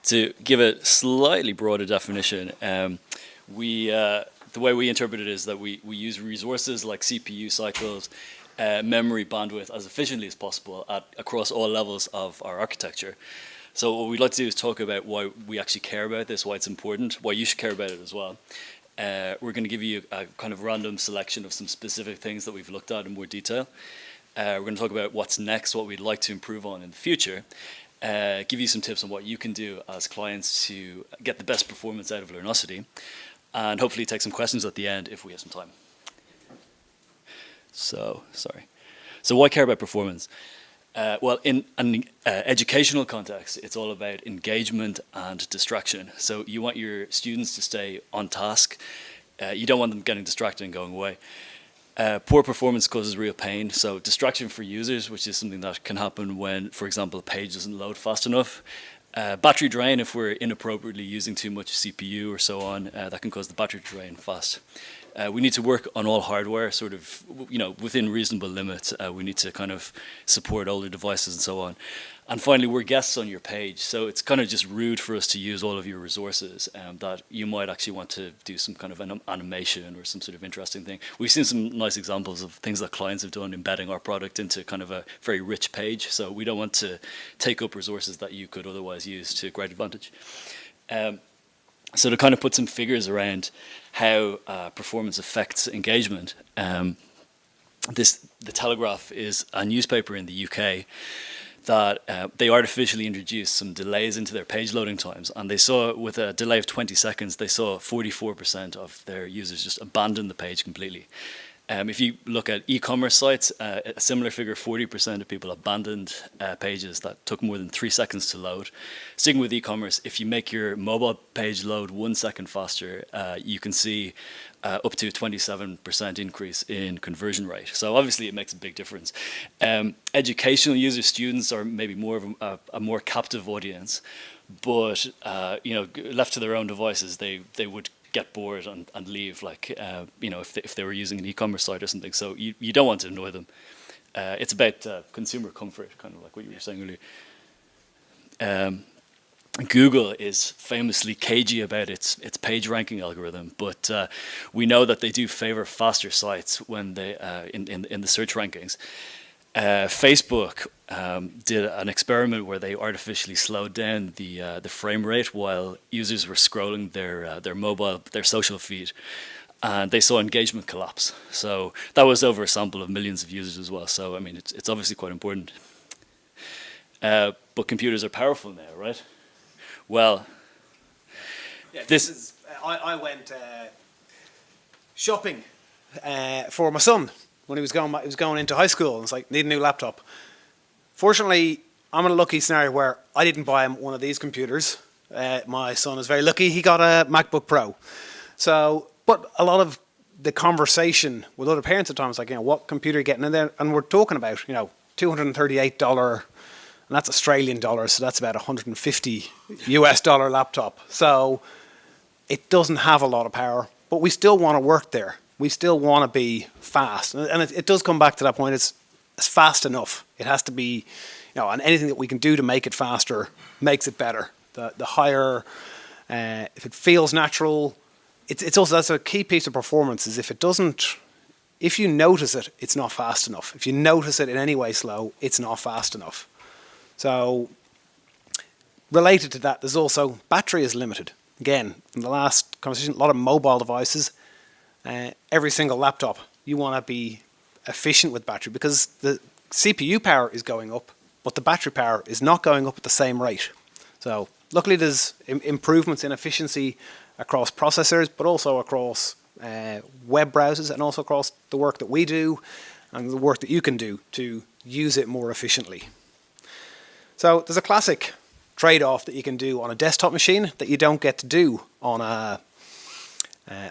To give a slightly broader definition, the way we interpret it is that we use resources like CPU cycles, memory bandwidth as efficiently as possible across all levels of our architecture. So what we'd like to do is talk about why we actually care about this, why it's important, why you should care about it as well. We're going to give you a kind of random selection of some specific things that we've looked at in more detail. We're going to talk about what's next, what we'd like to improve on in the future, give you some tips on what you can do as clients to get the best performance out of Learnosity, and hopefully take some questions at the end if we have some time. So why care about performance? Well, in an educational context, it's all about engagement and distraction. So you want your students to stay on task. You don't want them getting distracted and going away. Poor performance causes real pain. So distraction for users, which is something that can happen when, for example, a page doesn't load fast enough. Battery drain, if we're inappropriately using too much CPU or so on, that can cause the battery to drain fast. We need to work on all hardware, sort of, within reasonable limits. We need to kind of support older devices and so on. And finally, we're guests on your page, so it's kind of just rude for us to use all of your resources that you might actually want to do some kind of an animation or some sort of interesting thing. We've seen some nice examples of things that clients have done embedding our product into kind of a very rich page, so we don't want to take up resources that you could otherwise use to great advantage. So to kind of put some figures around how performance affects engagement, The Telegraph is a newspaper in the UK that they artificially introduced some delays into their page loading times, and they saw, with a delay of 20 seconds, they saw 44% of their users just abandon the page completely. If you look at e-commerce sites, a similar figure, 40% of people abandoned pages that took more than 3 seconds to load. Sticking with e-commerce, if you make your mobile page load 1 second faster, you can see up to a 27% increase in conversion rate. So obviously it makes a big difference. Educational users, students, are maybe more of a more captive audience, but left to their own devices, they would get bored and leave, if they were using an e-commerce site or something. So you don't want to annoy them. It's about consumer comfort, kind of like what you were saying earlier. Google is famously cagey about its page ranking algorithm, but we know that they do favor faster sites when they in the search rankings. Facebook did an experiment where they artificially slowed down the frame rate while users were scrolling their social feed, and they saw engagement collapse. So that was over a sample of millions of users as well. So I mean, it's obviously quite important. But computers are powerful now, right? Well, yeah, I went shopping for my son when he was going into high school, and it's like, need a new laptop. Fortunately, I'm in a lucky scenario where I didn't buy him one of these computers. My son is very lucky; he got a MacBook Pro. So, but a lot of the conversation with other parents at times, like, what computer are you getting in there? And we're talking about, $238, and that's Australian dollars, so that's about $150 US laptop. So it doesn't have a lot of power, but we still want to work there. We still want to be fast, and it does come back to that point. It's fast enough. It has to be, and anything that we can do to make it faster makes it better. The higher, if it feels natural, it's also, that's a key piece of performance. Is if you notice it, it's not fast enough. If you notice it in any way slow, it's not fast enough. So related to that, there's also battery is limited. Again, in the last conversation, a lot of mobile devices. Every single laptop, you want to be efficient with battery because the CPU power is going up, but the battery power is not going up at the same rate. So luckily there's improvements in efficiency across processors, but also across web browsers, and also across the work that we do and the work that you can do to use it more efficiently. So there's a classic trade-off that you can do on a desktop machine that you don't get to do on a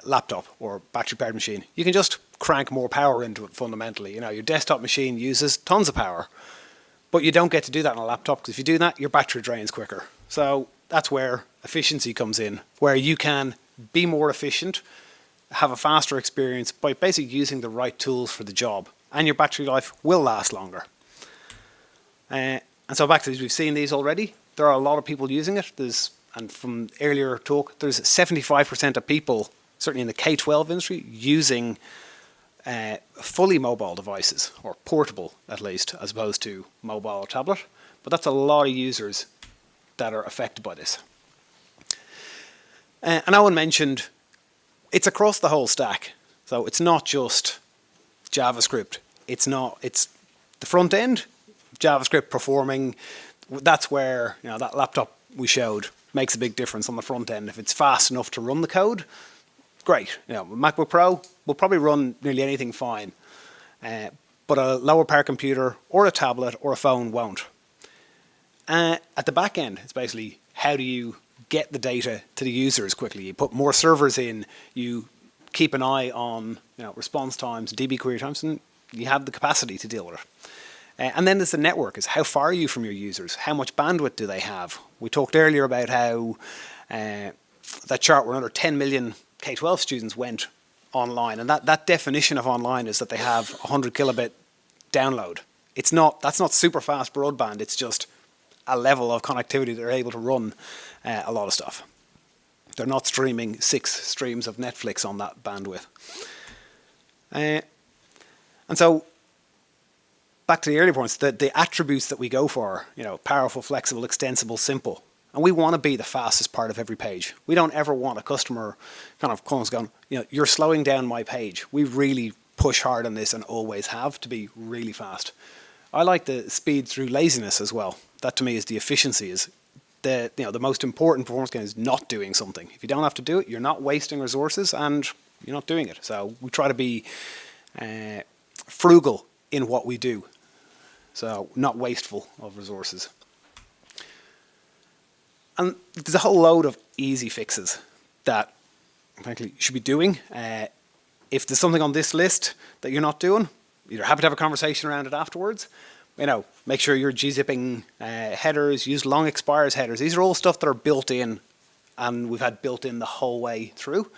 laptop or battery-powered machine. You can just crank more power into it fundamentally. Your desktop machine uses tons of power, but you don't get to do that on a laptop, because if you do that, your battery drains quicker. So that's where efficiency comes in, where you can be more efficient, have a faster experience by basically using the right tools for the job, and your battery life will last longer. And so back to these, we've seen these already. There are a lot of people using it. There's And from earlier talk, there's 75% of people, certainly in the K-12 industry, using fully mobile devices, or portable at least, as opposed to mobile or tablet. But that's a lot of users that are affected by this. And Eoghan mentioned it's across the whole stack. So it's not just JavaScript. It's the front end, JavaScript performing. That's where that laptop we showed makes a big difference on the front end. If it's fast enough to run the code, great. MacBook Pro will probably run nearly anything fine, but a lower power computer or a tablet or a phone won't. At the back end, it's basically how do you get the data to the users quickly. You put more servers in, you keep an eye on response times, DB query times, and you have the capacity to deal with it. And then there's the network, is how far are you from your users? How much bandwidth do they have? We talked earlier about how that chart where under 10 million K-12 students went online, and that definition of online is that they have 100 kilobit download. That's not super fast broadband, it's just a level of connectivity they're able to run a lot of stuff. They're not streaming 6 streams of Netflix on that bandwidth. And so, back to the earlier points, the attributes that we go for, powerful, flexible, extensible, simple. And we want to be the fastest part of every page. We don't ever want a customer kind of going, you're slowing down my page. We really push hard on this and always have to be really fast. I like the speed through laziness as well. That to me is the efficiency. Is the most important performance gain is not doing something. If you don't have to do it, you're not wasting resources and you're not doing it. So we try to be frugal in what we do. So not wasteful of resources. And there's a whole load of easy fixes that frankly you should be doing. If there's something on this list that you're not doing, you're happy to have a conversation around it afterwards. Make sure you're gzipping headers, use long expires headers. These are all stuff that are built in, and we've had built in the whole way through.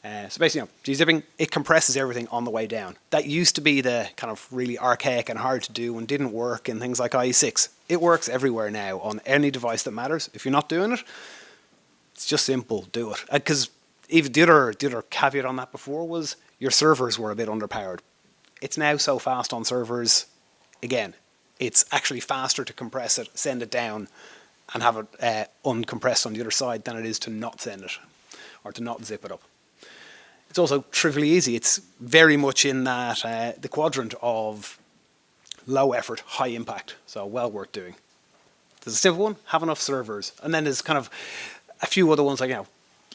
So basically, gzipping, it compresses everything on the way down. That used to be the kind of really archaic and hard to do and didn't work in things like IE6. It works everywhere now on any device that matters. If you're not doing it, it's just simple, do it. Because even the other caveat on that before was your servers were a bit underpowered. It's now so fast on servers, again, it's actually faster to compress it, send it down, and have it uncompressed on the other side than it is to not send it or to not zip it up. It's also trivially easy. It's very much in that the quadrant of low effort, high impact. So well worth doing. There's a simple one, have enough servers. And then there's kind of a few other ones like,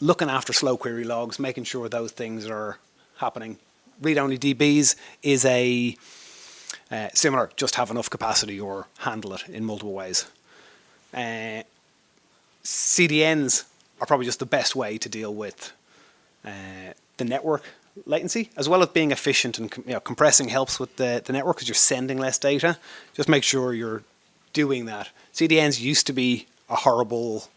looking after slow query logs, making sure those things are happening. Read-only DBs is a similar, just have enough capacity or handle it in multiple ways. CDNs are probably just the best way to deal with the network latency, as well as being efficient, and compressing helps with the network because you're sending less data. Just make sure you're doing that. CDNs used to be a horrible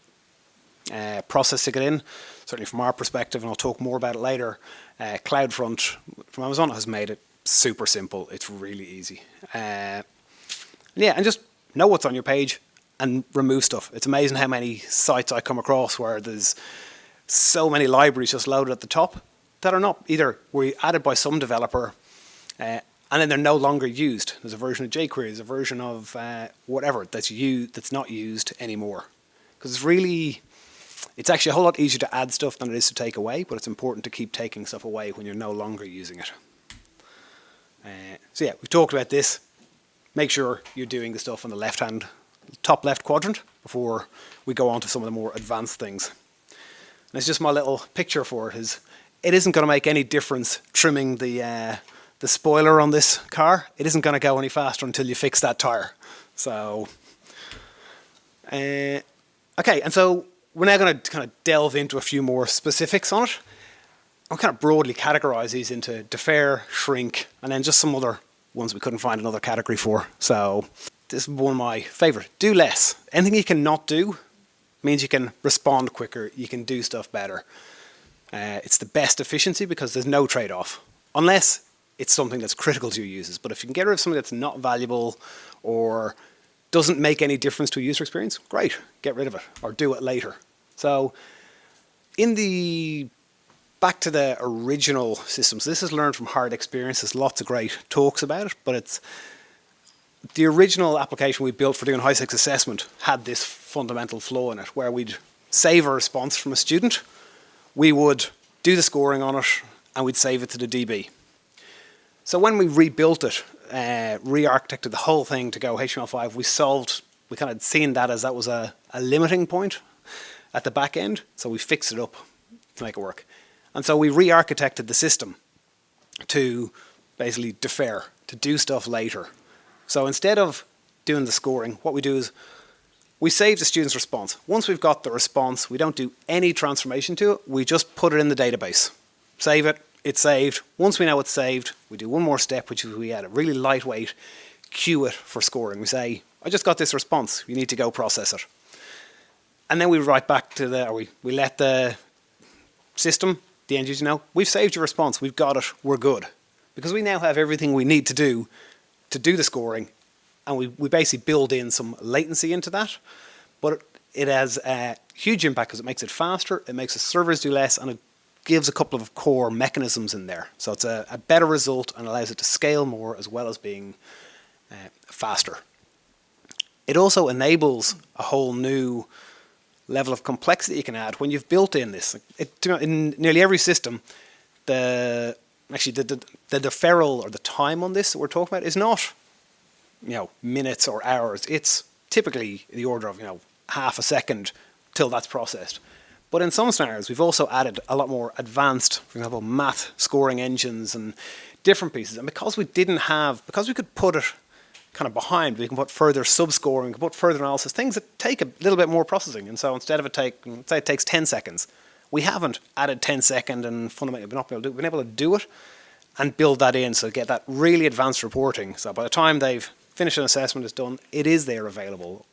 process to get in, certainly from our perspective, and I'll talk more about it later. CloudFront from Amazon has made it super simple. It's really easy. And just know what's on your page and remove stuff. It's amazing how many sites I come across where there's so many libraries just loaded at the top that are not either were added by some developer and then they're no longer used. There's a version of jQuery, there's a version of whatever that's not used anymore. Because it's actually a whole lot easier to add stuff than it is to take away, but it's important to keep taking stuff away when you're no longer using it. We've talked about this. Make sure you're doing the stuff on the top left quadrant before we go on to some of the more advanced things. And it's just my little picture for it. It isn't going to make any difference trimming the spoiler on this car. It isn't going to go any faster until you fix that tire. So, okay, and so we're now going to kind of delve into a few more specifics on it. I'll kind of broadly categorize these into defer, shrink, and then just some other ones we couldn't find another category for. So this is one of my favorite. Do less. Anything you can not do means you can respond quicker, you can do stuff better. It's the best efficiency because there's no trade-off, unless it's something that's critical to your users. But if you can get rid of something that's not valuable or doesn't make any difference to a user experience, great, get rid of it or do it later. So back to the original systems, this is learned from hard experience. There's lots of great talks about it, but it's the original application we built for doing high stakes assessment had this fundamental flaw in it, where we'd save a response from a student, we would do the scoring on it, and we'd save it to the DB. So when we rebuilt it, re-architected the whole thing to go HTML5, we kind of seen that as that was a limiting point at the back end, so we fixed it up to make it work. And so we re-architected the system to basically defer, to do stuff later. So instead of doing the scoring, what we do is we save the student's response. Once we've got the response, we don't do any transformation to it, we just put it in the database. Save it, it's saved. Once we know it's saved, we do one more step, which is we add a really lightweight queue it for scoring. We say, I just got this response, you need to go process it. And then we write back to we let the system, the end user, know, we've saved your response, we've got it, we're good. Because we now have everything we need to do the scoring, and we basically build in some latency into that, but it has a huge impact because it makes it faster, it makes the servers do less, and it gives a couple of core mechanisms in there. So it's a better result and allows it to scale more as well as being faster. It also enables a whole new level of complexity you can add when you've built in this. In nearly every system, the deferral or the time on this that we're talking about is not, minutes or hours. It's typically the order of, half a second till that's processed. But in some scenarios, we've also added a lot more advanced, for example, math scoring engines and different pieces. And because we could put it kind of behind, we can put further sub-scoring, we can put further analysis, things that take a little bit more processing. And so instead of say it takes 10 seconds, we haven't added 10 second and fundamentally we've been able to do it and build that in, so get that really advanced reporting. So by the time they've finished an assessment, it's done, it is there available.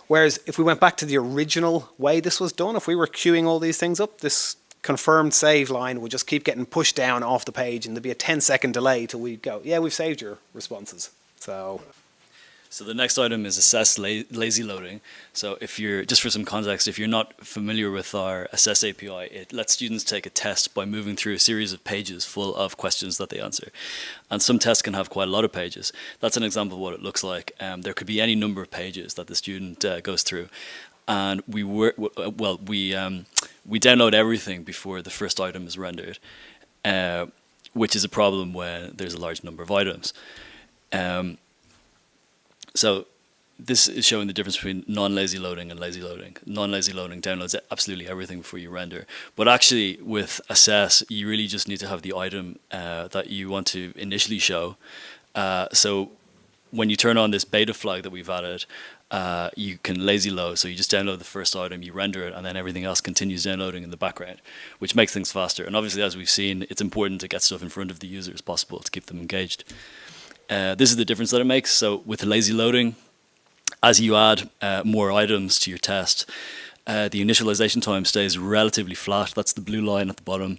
Whereas if we went back to the original way this was done, if we were queuing all these things up, this confirmed save line would just keep getting pushed down off the page, and there'd be a 10-second delay till we'd go, yeah, we've saved your responses. So the next item is assess lazy loading. So if you're, just for some context, if you're not familiar with our assess API, it lets students take a test by moving through a series of pages full of questions that they answer. And some tests can have quite a lot of pages. That's an example of what it looks like. There could be any number of pages that the student goes through. And we download everything before the first item is rendered, which is a problem when there's a large number of items. So this is showing the difference between non-lazy loading and lazy loading. Non-lazy loading downloads absolutely everything before you render. But actually with assess, you really just need to have the item that you want to initially show. So when you turn on this beta flag that we've added, you can lazy load. So you just download the first item, you render it, and then everything else continues downloading in the background, which makes things faster. And obviously, as we've seen, it's important to get stuff in front of the user as possible to keep them engaged. This is the difference that it makes. So with the lazy loading, as you add more items to your test, the initialization time stays relatively flat. That's the blue line at the bottom.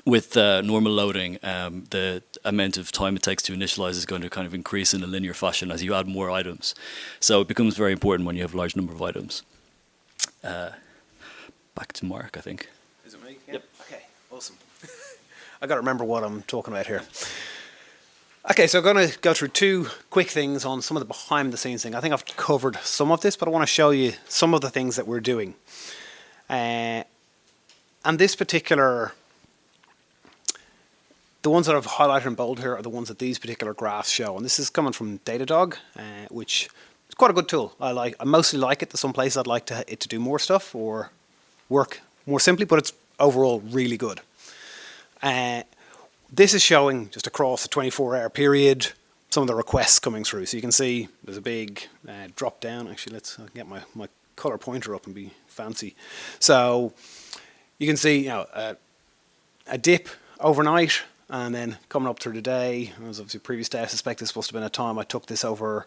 With normal loading, the amount of time it takes to initialize is going to kind of increase in a linear fashion as you add more items. So it becomes very important when you have a large number of items. Back to Mark, I think. Is it me? Yep. Okay, awesome. I got to remember what I'm talking about here. Okay, so I'm going to go through two quick things on some of the behind the scenes thing. I think I've covered some of this, but I want to show you some of the things that we're doing. And this particular, the ones that I've highlighted in bold here are the ones that these particular graphs show. And this is coming from Datadog, which is quite a good tool. I mostly like it. There's some places I'd like it to do more stuff or work more simply, but it's overall really good. This is showing just across a 24-hour period some of the requests coming through. So you can see there's a big drop down. Actually, let's get my color pointer up and be fancy. So you can see a dip overnight and then coming up through the day. It was obviously previous day. I suspect this must have been a time I took this over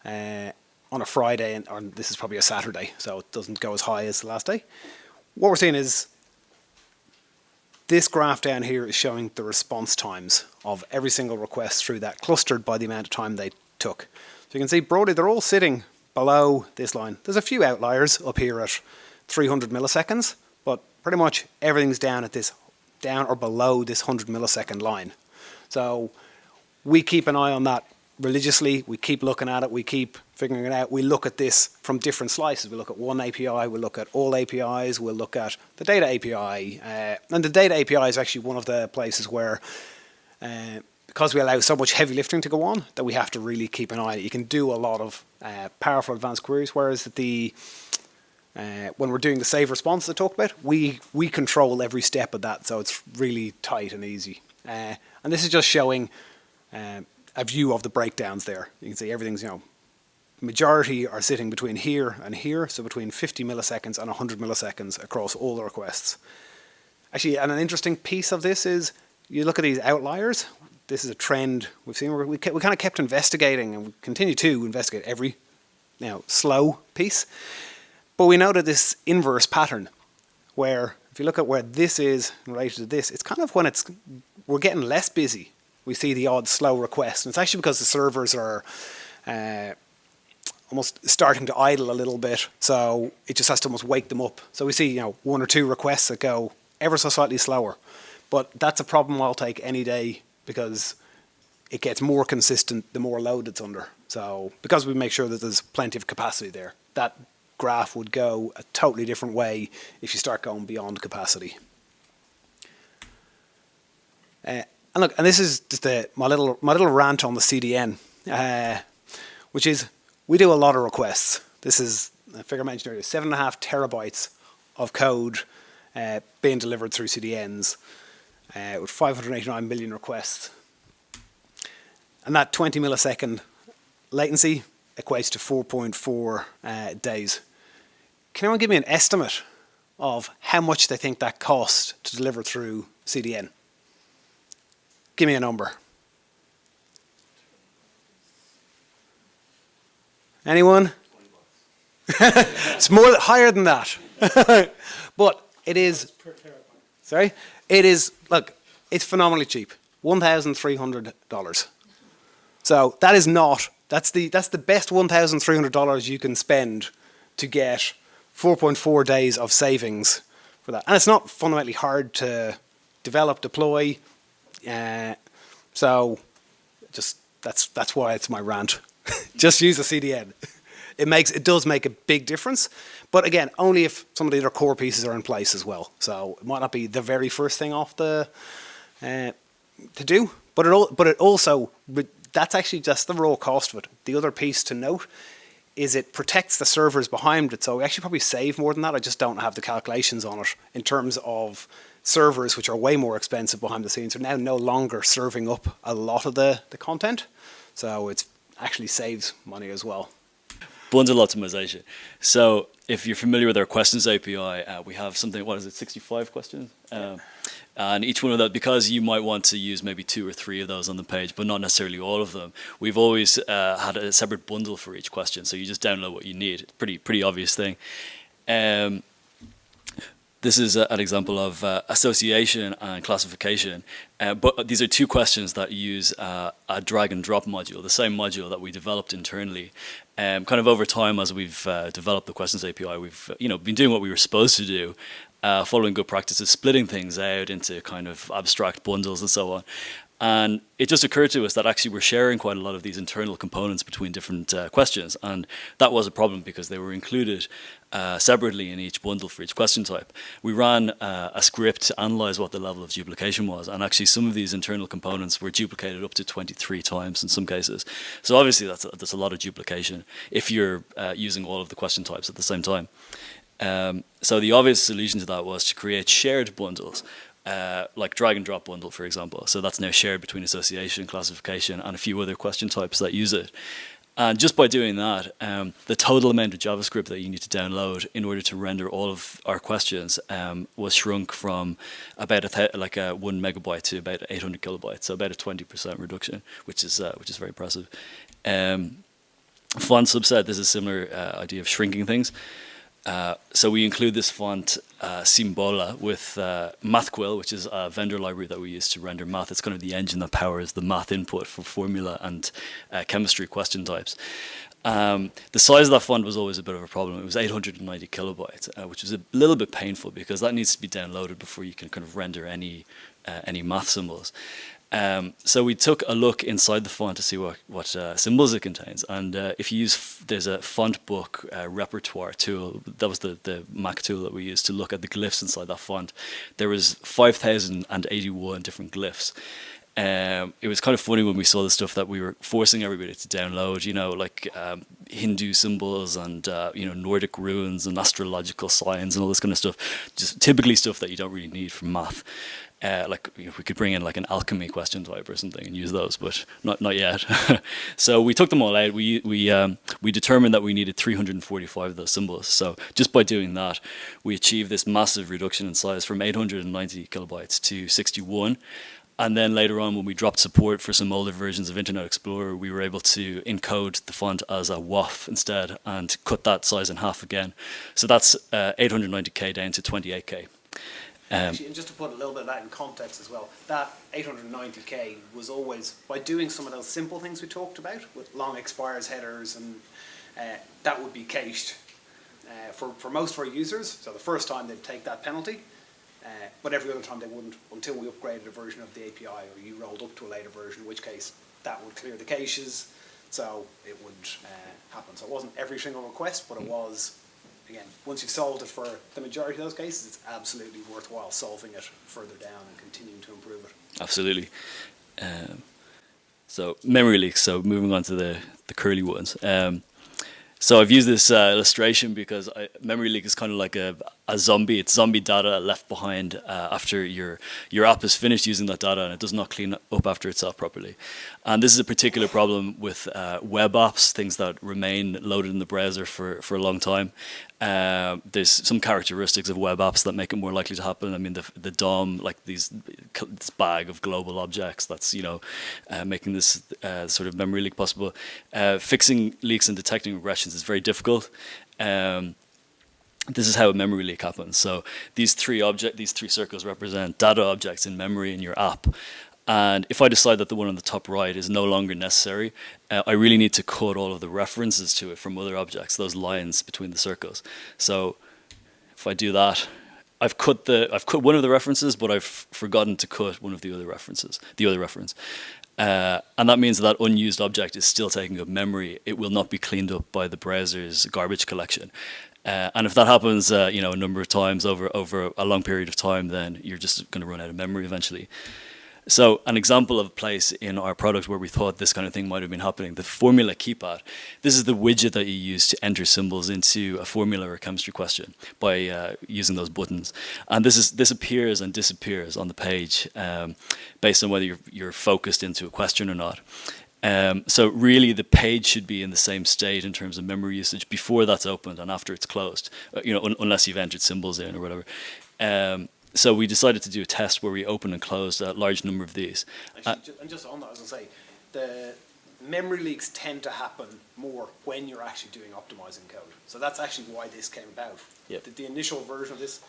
on a Friday, or this is probably a Saturday, so it doesn't go as high as the last day. What we're seeing is this graph down here is showing the response times of every single request through that, clustered by the amount of time they took. So you can see broadly they're all sitting below this line. There's a few outliers up here at 300 milliseconds, but pretty much everything's down or below this 100 millisecond line. So we keep an eye on that religiously. We keep looking at it. We keep figuring it out. We look at this from different slices. We look at one API. We look at all APIs. We'll look at the data API. And the data API is actually one of the places where, because we allow so much heavy lifting to go on, that we have to really keep an eye on it. You can do a lot of powerful advanced queries, whereas when we're doing the save response I talked about, we control every step of that, so it's really tight and easy. And this is just showing a view of the breakdowns there. You can see everything's, majority are sitting between here and here, so between 50 milliseconds and 100 milliseconds across all the requests. Actually, and an interesting piece of this is, you look at these outliers. This is a trend we've seen. We kind of kept investigating, and we continue to investigate every slow piece. But we noted this inverse pattern, where if you look at where this is in relation to this, it's kind of when we're getting less busy, we see the odd slow request. And it's actually because the servers are almost starting to idle a little bit, so it just has to almost wake them up. So we see one or two requests that go ever so slightly slower. But that's a problem I'll take any day, because it gets more consistent the more load it's under. So because we make sure that there's plenty of capacity there, that graph would go a totally different way if you start going beyond capacity. And look, and this is just my little rant on the CDN, which is we do a lot of requests. This is, I figure I mentioned earlier, 7.5 terabytes of code being delivered through CDNs with 589 million requests. And that 20 millisecond latency equates to 4.4 days. Can anyone give me an estimate of how much they think that cost to deliver through CDN? Give me a number. Anyone? It's higher than that. But it is, sorry? It is, look, it's phenomenally cheap. $1,300. So that is not, that's the best $1,300 you can spend to get 4.4 days of savings for that. And it's not fundamentally hard to develop, deploy. So just that's why it's my rant. Just use a CDN. It does make a big difference, but again, only if some of the other core pieces are in place as well. So it might not be the very first thing off the to do, but it also, that's actually just the raw cost of it. The other piece to note is it protects the servers behind it. So we actually probably save more than that. I just don't have the calculations on it in terms of servers, which are way more expensive behind the scenes, are now no longer serving up a lot of the content. So it actually saves money as well. Bundle optimization. So if you're familiar with our questions API, we have something, 65 questions? And each one of those, because you might want to use maybe 2 or 3 of those on the page, but not necessarily all of them, we've always had a separate bundle for each question. So you just download what you need. It's pretty obvious thing. This is an example of association and classification. But these are 2 questions that use a drag and drop module, the same module that we developed internally. Kind of over time, as we've developed the questions API, we've been doing what we were supposed to do, following good practices, splitting things out into kind of abstract bundles and so on. And it just occurred to us that actually we're sharing quite a lot of these internal components between different questions. And that was a problem because they were included separately in each bundle for each question type. We ran a script to analyze what the level of duplication was. And actually some of these internal components were duplicated up to 23 times in some cases. So obviously that's a lot of duplication if you're using all of the question types at the same time. So the obvious solution to that was to create shared bundles. Like drag and drop bundle, for example. So that's now shared between association, classification, and a few other question types that use it. And just by doing that, the total amount of JavaScript that you need to download in order to render all of our questions was shrunk from about 1 megabyte to about 800 kilobytes. So about a 20% reduction, which is very impressive. Font subset. This is a similar idea of shrinking things. So we include this font Symbola with MathQuill, which is a vendor library that we use to render math. It's kind of the engine that powers the math input for formula and chemistry question types. The size of that font was always a bit of a problem. It was 890 kilobytes, which was a little bit painful because that needs to be downloaded before you can kind of render any math symbols. So we took a look inside the font to see what symbols it contains. And if you use, there's a font book repertoire tool. That was the Mac tool that we used to look at the glyphs inside that font. There was 5,081 different glyphs. It was kind of funny when we saw the stuff that we were forcing everybody to download, like Hindu symbols and, Nordic runes and astrological signs and all this kind of stuff. Just typically stuff that you don't really need for math. We could bring in like an alchemy question type or something and use those, but not yet. So we took them all out. We determined that we needed 345 of those symbols. So just by doing that, we achieved this massive reduction in size from 890 kilobytes to 61. And then later on, when we dropped support for some older versions of Internet Explorer, we were able to encode the font as a WAF instead and cut that size in half again. So that's 890K down to 28K. Actually, and just to put a little bit of that in context as well, that 890K was always, by doing some of those simple things we talked about, with long expires headers, and that would be cached for most of our users. So the first time they'd take that penalty, but every other time they wouldn't until we upgraded a version of the API or you rolled up to a later version, in which case that would clear the caches, so it would happen. So it wasn't every single request, but it was. Again, once you've solved it for the majority of those cases, it's absolutely worthwhile solving it further down and continuing to improve it. Absolutely. So memory leaks. So moving on to the curly ones. So I've used this illustration because memory leak is kind of like a zombie. It's zombie data left behind after your app is finished using that data and it does not clean up after itself properly. And this is a particular problem with web apps, things that remain loaded in the browser for a long time. There's some characteristics of web apps that make it more likely to happen. I mean, the DOM, like this bag of global objects that's, making this sort of memory leak possible. Fixing leaks and detecting regressions is very difficult. This is how a memory leak happens. So these three circles represent data objects in memory in your app. And if I decide that the one on the top right is no longer necessary, I really need to cut all of the references to it from other objects, those lines between the circles. So if I do that, I've cut one of the references, but I've forgotten to cut one of the other references, the other reference. And that means that unused object is still taking up memory. It will not be cleaned up by the browser's garbage collection. And if that happens, a number of times over a long period of time, then you're just going to run out of memory eventually. So an example of a place in our product where we thought this kind of thing might have been happening, the formula keypad. This is the widget that you use to enter symbols into a formula or a chemistry question by using those buttons. And this appears and disappears on the page based on whether you're focused into a question or not. So really the page should be in the same state in terms of memory usage before that's opened and after it's closed, unless you've entered symbols in or whatever. So we decided to do a test where we opened and closed a large number of these. Actually, and just on that, I was going to say, the memory leaks tend to happen more when you're actually doing optimizing code. So that's actually why this came about. Yep. The initial version of this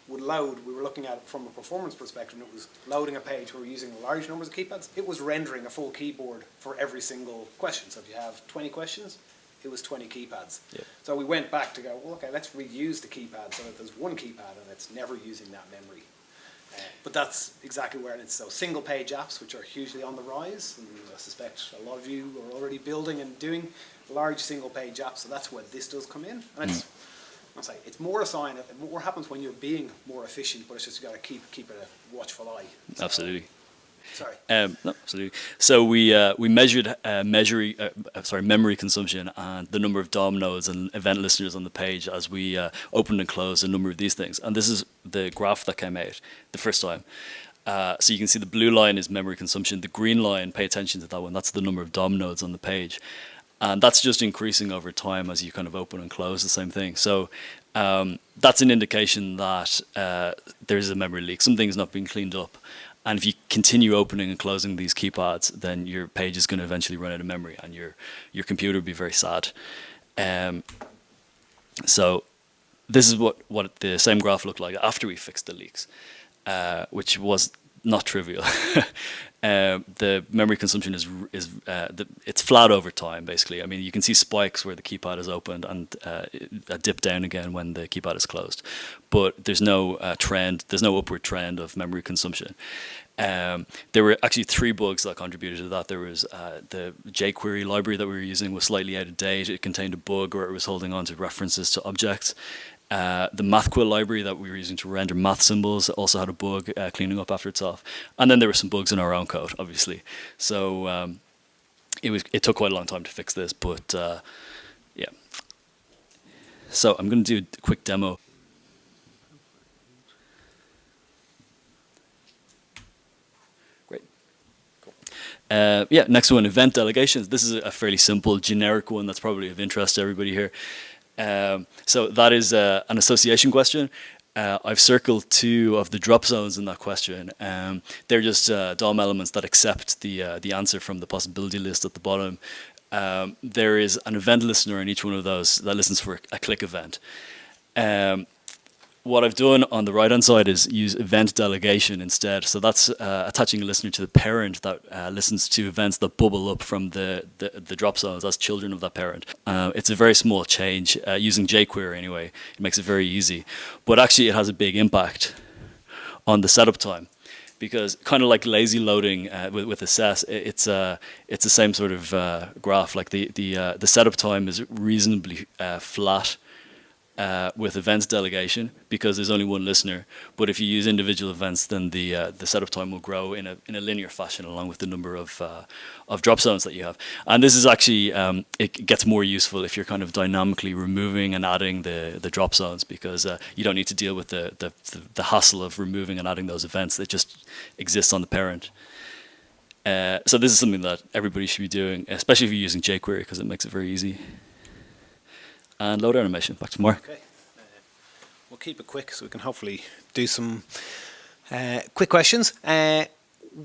would load, we were looking at it from a performance perspective, and it was loading a page where we're using large numbers of keypads. It was rendering a full keyboard for every single question. So if you have 20 questions, it was 20 keypads. Yep. So we went back to go, well, okay, let's reuse the keypad so that there's one keypad and it's never using that memory. But that's exactly where it's so single page apps, which are hugely on the rise, and I suspect a lot of you are already building and doing large single page apps, so that's where this does come in. And it's more a sign of what happens when you're being more efficient, but it's just you got to keep it a watchful eye. So, absolutely. Sorry. No, absolutely. So we measured memory consumption and the number of DOM nodes and event listeners on the page as we opened and closed a number of these things. And this is the graph that came out the first time. So you can see the blue line is memory consumption. The green line, pay attention to that one, that's the number of DOM nodes on the page. And that's just increasing over time as you kind of open and close the same thing. So that's an indication that there's a memory leak. Something's not being cleaned up. And if you continue opening and closing these keypads, then your page is going to eventually run out of memory and your computer will be very sad. So this is what the same graph looked like after we fixed the leaks, which was not trivial. The memory consumption it's flat over time, basically. I mean, you can see spikes where the keypad is opened and a dip down again when the keypad is closed, but there's no trend. There's no upward trend of memory consumption. There were actually 3 bugs that contributed to that. There was the jQuery library that we were using was slightly out of date. It contained a bug where it was holding on to references to objects. The MathQuill library that we were using to render math symbols also had a bug cleaning up after itself. And then there were some bugs in our own code, obviously. So it took quite a long time to fix this, but yeah. So I'm going to do a quick demo. Great. Cool. Yeah, next one, event delegations. This is a fairly simple, generic one that's probably of interest to everybody here. So that is an association question. I've circled 2 of the drop zones in that question. They're just DOM elements that accept the answer from the possibility list at the bottom. There is an event listener in each one of those that listens for a click event. What I've done on the right-hand side is use event delegation instead. So that's attaching a listener to the parent that listens to events that bubble up from the drop zones as children of that parent. It's a very small change. Using jQuery anyway, it makes it very easy. But actually, it has a big impact on the setup time, because kind of like lazy loading with assess, it's the same sort of graph. Like the setup time is reasonably flat. With events delegation, because there's only one listener. But if you use individual events, then the setup time will grow in a linear fashion along with the number of drop zones that you have. And this is actually it gets more useful if you're kind of dynamically removing and adding the drop zones, because you don't need to deal with the hassle of removing and adding those events. It just exists on the parent. So this is something that everybody should be doing, especially if you're using jQuery, because it makes it very easy. And load animation. Back to more. Okay. We'll keep it quick so we can hopefully do some quick questions.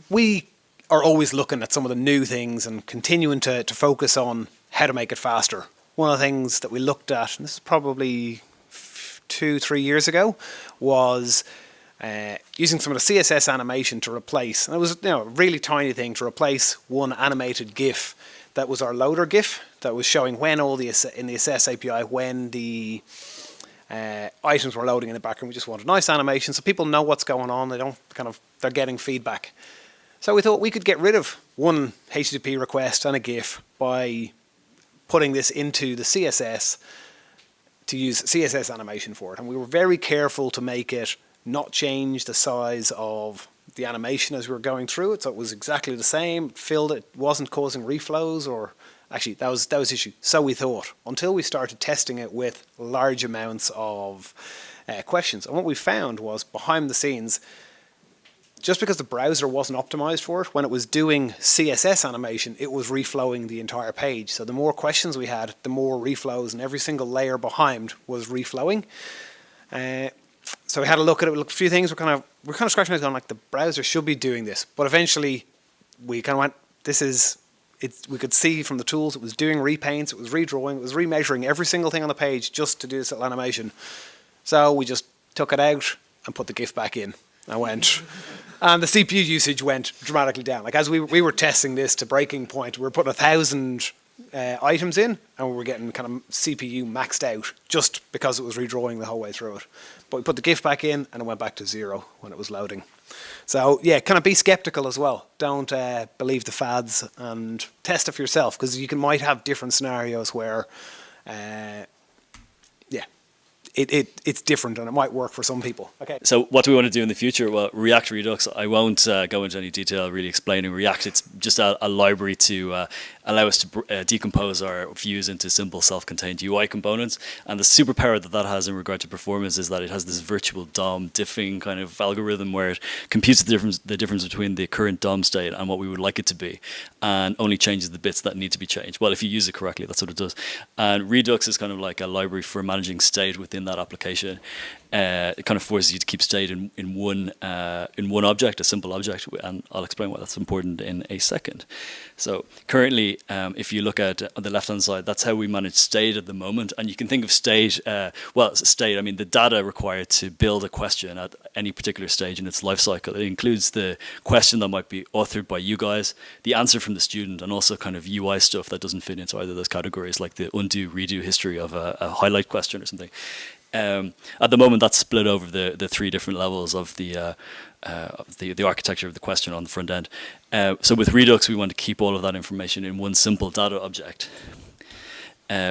We are always looking at some of the new things and continuing to focus on how to make it faster. One of the things that we looked at, and this is probably 2-3 years ago, was using some of the CSS animation to replace, and it was a really tiny thing, to replace one animated GIF that was our loader GIF that was showing when in the assess API when the items were loading in the background. We just wanted nice animation so people know what's going on. They're getting feedback. So we thought we could get rid of one HTTP request and a GIF by putting this into the CSS to use CSS animation for it. And we were very careful to make it not change the size of the animation as we were going through it, so it was exactly the same. It filled it, wasn't causing reflows, or actually that was the issue. So we thought, until we started testing it with large amounts of questions. And what we found was, behind the scenes, just because the browser wasn't optimized for it, when it was doing CSS animation, it was reflowing the entire page. So the more questions we had, the more reflows, and every single layer behind was reflowing. So we had a look at it. We looked at a few things. We're kind of scratching our heads going, like, the browser should be doing this. But eventually, we kind of went, we could see from the tools it was doing repaints, it was redrawing, it was remeasuring every single thing on the page just to do this little animation. So we just took it out and put the GIF back in and went. And the CPU usage went dramatically down. Like, as we were testing this to breaking point, we were putting 1,000 items in, and we were getting kind of CPU maxed out just because it was redrawing the whole way through it. But we put the GIF back in, and it went back to 0 when it was loading. So yeah, kind of be skeptical as well. Don't believe the fads, and test it for yourself, because might have different scenarios where, it's different and it might work for some people. Okay. So what do we want to do in the future? Well, React Redux, I won't go into any detail really explaining React. It's just a library to allow us to decompose our views into simple self-contained UI components. And the superpower that has in regard to performance is that it has this virtual DOM diffing kind of algorithm where it computes the difference between the current DOM state and what we would like it to be, and only changes the bits that need to be changed. Well, if you use it correctly, that's what it does. And Redux is kind of like a library for managing state within that application. it kind of forces you to keep state in one object, a simple object, and I'll explain why that's important in a second. So currently, if you look at on the left-hand side, that's how we manage state at the moment, and you can think of state, it's a state, I mean the data required to build a question at any particular stage in its life cycle. It includes the question that might be authored by you guys, the answer from the student, and also kind of UI stuff that doesn't fit into either of those categories, like the undo, redo history of a highlight question or something. At the moment, that's split over the three different levels of the architecture of the question on the front end. So with Redux, we want to keep all of that information in one simple data object,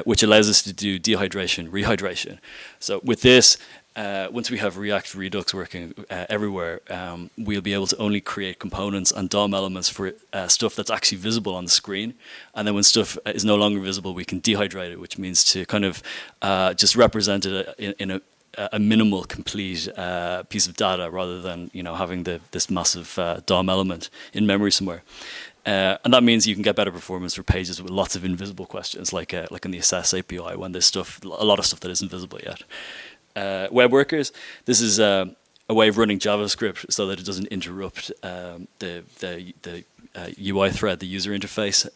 which allows us to do dehydration, rehydration. So with this, once we have React Redux working everywhere, we'll be able to only create components and DOM elements for stuff that's actually visible on the screen. And then when stuff is no longer visible, we can dehydrate it, which means to kind of just represent it in a minimal, complete piece of data, rather than having this massive DOM element in memory somewhere. And that means you can get better performance for pages with lots of invisible questions, like in the Assess API, when there's a lot of stuff that isn't visible yet. Web workers, this is a way of running JavaScript so that it doesn't interrupt the UI thread, the user interface.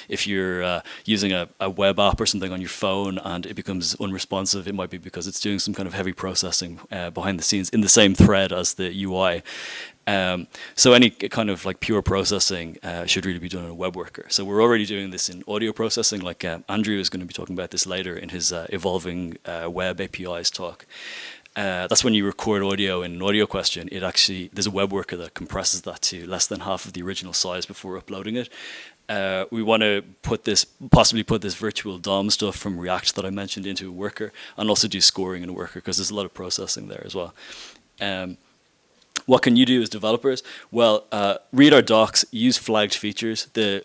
If you're using a web app or something on your phone and it becomes unresponsive, it might be because it's doing some kind of heavy processing behind the scenes in the same thread as the UI. So any kind of like pure processing should really be done in a web worker. So we're already doing this in audio processing, like Andrew is going to be talking about this later in his evolving web APIs talk. That's when you record audio in an audio question. There's a web worker that compresses that to less than half of the original size before uploading it. We want to possibly put this virtual DOM stuff from React that I mentioned into a worker, and also do scoring in a worker, because there's a lot of processing there as well. What can you do as developers? Well, read our docs, use flagged features. The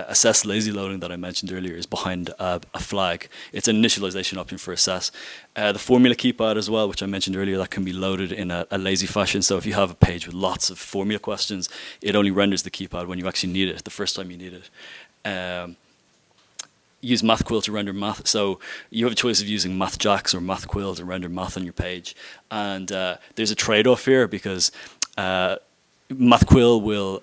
assess lazy loading that I mentioned earlier is behind a flag. It's an initialization option for assess. The formula keypad as well, which I mentioned earlier, that can be loaded in a lazy fashion. So if you have a page with lots of formula questions, it only renders the keypad when you actually need it, the first time you need it. Use MathQuill to render math. So you have a choice of using MathJax or MathQuill to render math on your page. And there's a trade-off here, because MathQuill will,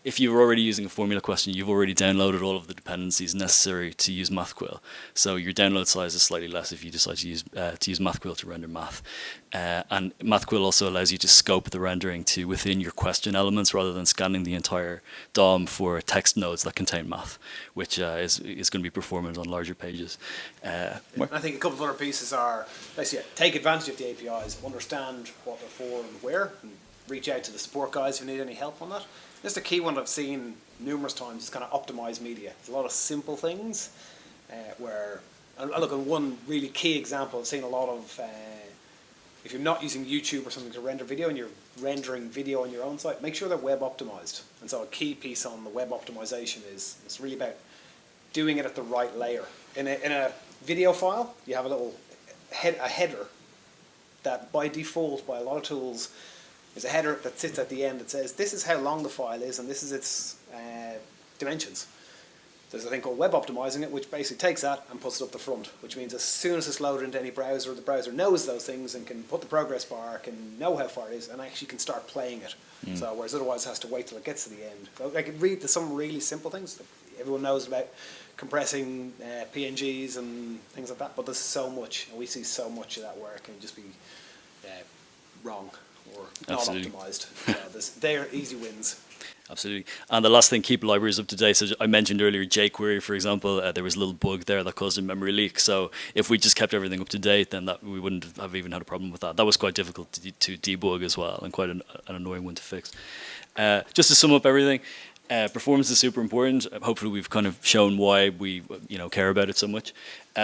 if you're already using a formula question, you've already downloaded all of the dependencies necessary to use MathQuill. So your download size is slightly less if you decide to use MathQuill to render math. And MathQuill also allows you to scope the rendering to within your question elements, rather than scanning the entire DOM for text nodes that contain math, which is going to be performant on larger pages. I think a couple of other pieces are basically take advantage of the APIs, understand what they're for and where, and reach out to the support guys who need any help on that. Just a key one I've seen numerous times is kind of optimize media. There's a lot of simple things where, I look at one really key example. I've seen a lot of, if you're not using YouTube or something to render video and you're rendering video on your own site, make sure they're web optimized. And so a key piece on the web optimization is it's really about doing it at the right layer. In a video file, you have a header that by default, by a lot of tools, is a header that sits at the end that says this is how long the file is and this is its dimensions. There's a thing called web optimizing it, which basically takes that and puts it up the front, which means as soon as it's loaded into any browser, the browser knows those things and can put the progress bar, can know how far it is, and actually can start playing it. So whereas otherwise it has to wait till it gets to the end. So I could read some really simple things that everyone knows about, compressing PNGs and things like that, but there's so much, and we see so much of that where it can just be wrong or not optimized. So they are easy wins. Absolutely. And the last thing, keep libraries up to date. So I mentioned earlier jQuery, for example, there was a little bug there that caused a memory leak. So if we just kept everything up to date, then we wouldn't have even had a problem with that. That was quite difficult to debug as well, and quite an annoying one to fix. Just to sum up everything, performance is super important. Hopefully we've kind of shown why we care about it so much.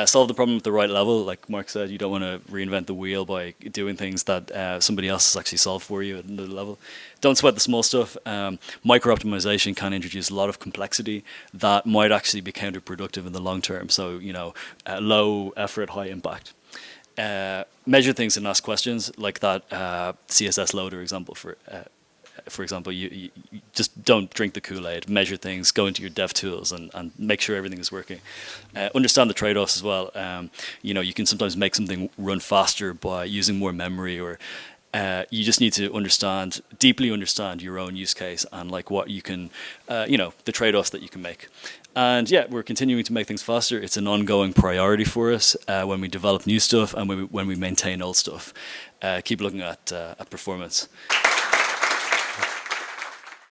Solve the problem at the right level. Like Mark said, you don't want to reinvent the wheel by doing things that somebody else has actually solved for you at another level. Don't sweat the small stuff. Micro-optimization can introduce a lot of complexity that might actually be counterproductive in the long term. So, low effort, high impact. Measure things and ask questions, like that CSS loader example for for example, you just don't drink the Kool-Aid. Measure things, go into your dev tools, and make sure everything is working. Understand the trade-offs as well. You can sometimes make something run faster by using more memory, or you just need to deeply understand your own use case and like what you can, the trade-offs that you can make. And yeah, we're continuing to make things faster. It's an ongoing priority for us when we develop new stuff and when we maintain old stuff. Keep looking at performance.